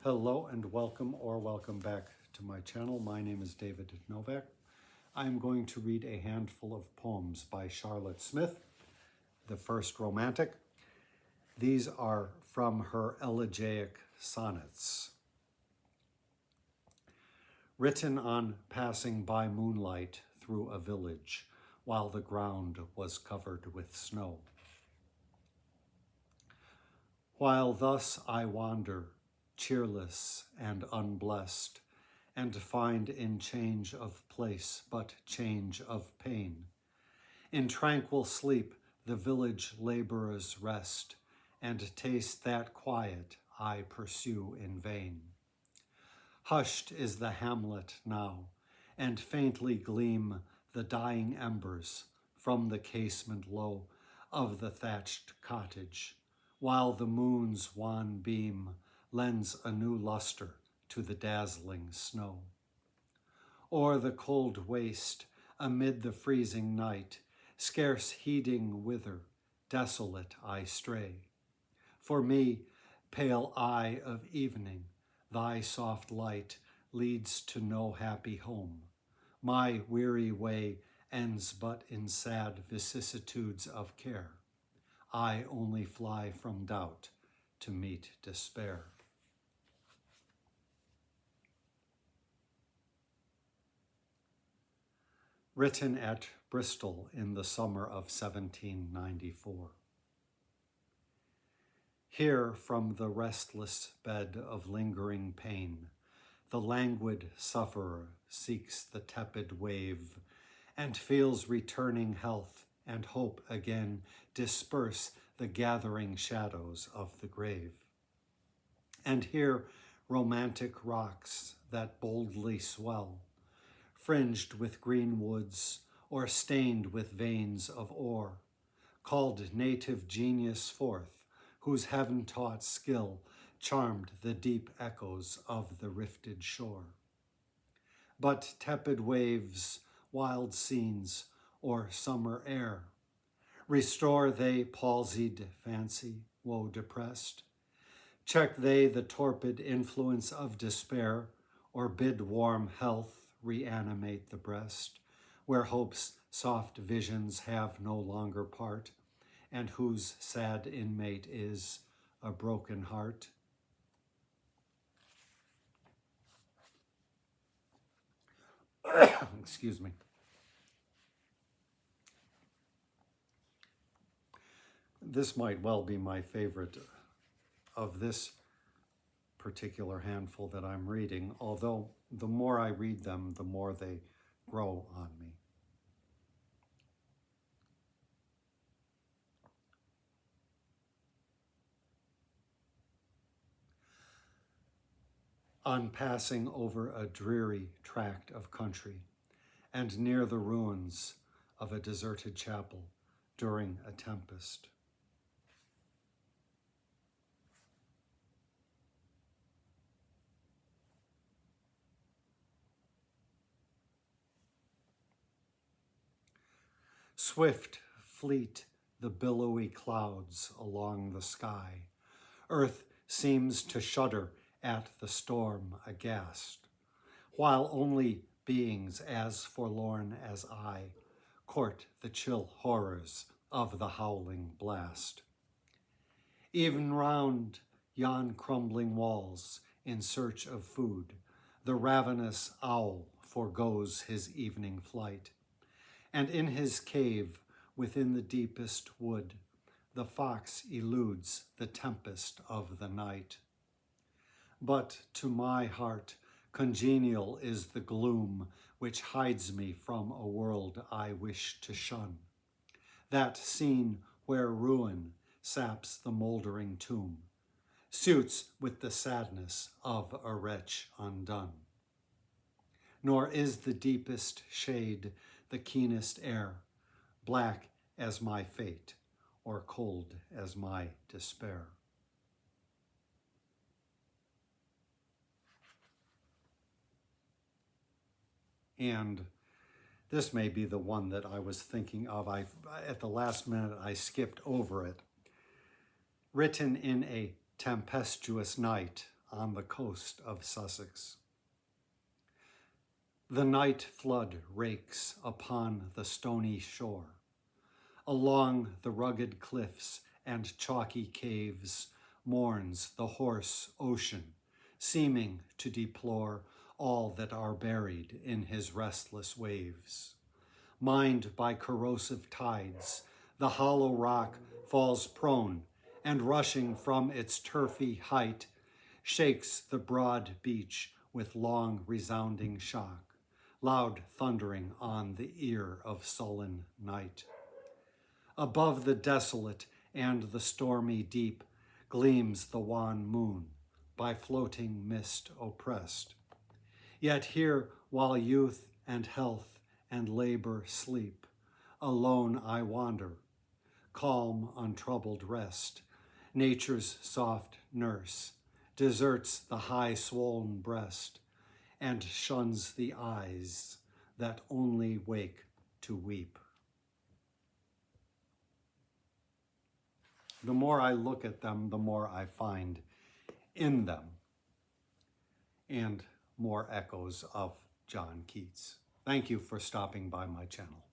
Hello and welcome back to my channel. My name is David Novak. I'm going to read a handful of poems by Charlotte Smith, the first romantic. These are from her Elegaic Sonnets. Written on passing by moonlight through a village while the ground was covered with snow. While thus I wander, cheerless and unblessed, and find in change of place but change of pain. In tranquil sleep the village laborers rest, and taste that quiet I pursue in vain. Hushed is the hamlet now, and faintly gleam the dying embers from the casement low of the thatched cottage, while the moon's wan beam lends a new luster to the dazzling snow. O'er the cold waste, amid the freezing night, scarce heeding whither, desolate I stray. For me, pale eye of evening, thy soft light leads to no happy home. My weary way ends but in sad vicissitudes of care. I only fly from doubt to meet despair. Written at Bristol in the summer of 1794. Here from the restless bed of lingering pain, the languid sufferer seeks the tepid wave, and feels returning health and hope again disperse the gathering shadows of the grave. And here romantic rocks that boldly swell, fringed with green woods or stained with veins of ore, called native genius forth, whose heaven-taught skill charmed the deep echoes of the rifted shore. But tepid waves, wild scenes, or summer air, restore they palsied fancy, woe depressed? Check they the torpid influence of despair, or bid warm health reanimate the breast, where hope's soft visions have no longer part, and whose sad inmate is a broken heart? Excuse me. This might well be my favorite of this particular handful that I'm reading, although the more I read them, the more they grow on me. On passing over a dreary tract of country, and near the ruins of a deserted chapel during a tempest. Swift fleet the billowy clouds along the sky. Earth seems to shudder at the storm aghast, while only beings as forlorn as I court the chill horrors of the howling blast. Even round yon crumbling walls, in search of food, the ravenous owl forgoes his evening flight, and in his cave within the deepest wood, the fox eludes the tempest of the night. But to my heart congenial is the gloom which hides me from a world I wish to shun, that scene where ruin saps the moldering tomb, suits with the sadness of a wretch undone. Nor is the deepest shade the keenest air, black as my fate or cold as my despair. And this may be the one that I was thinking of. At the last minute, I skipped over it. Written in a tempestuous night on the coast of Sussex. The night flood rakes upon the stony shore. Along the rugged cliffs and chalky caves mourns the hoarse ocean, seeming to deplore all that are buried in his restless waves. Mined by corrosive tides, the hollow rock falls prone, and rushing from its turfy height, shakes the broad beach with long resounding shock, loud thundering on the ear of sullen night. Above the desolate and the stormy deep gleams the wan moon, by floating mist oppressed. Yet here, while youth and health and labor sleep, alone I wander, calm, untroubled rest. Nature's soft nurse deserts the high-swollen breast and shuns the eyes that only wake to weep. The more I look at them, the more I find in them, and more echoes of John Keats. Thank you for stopping by my channel.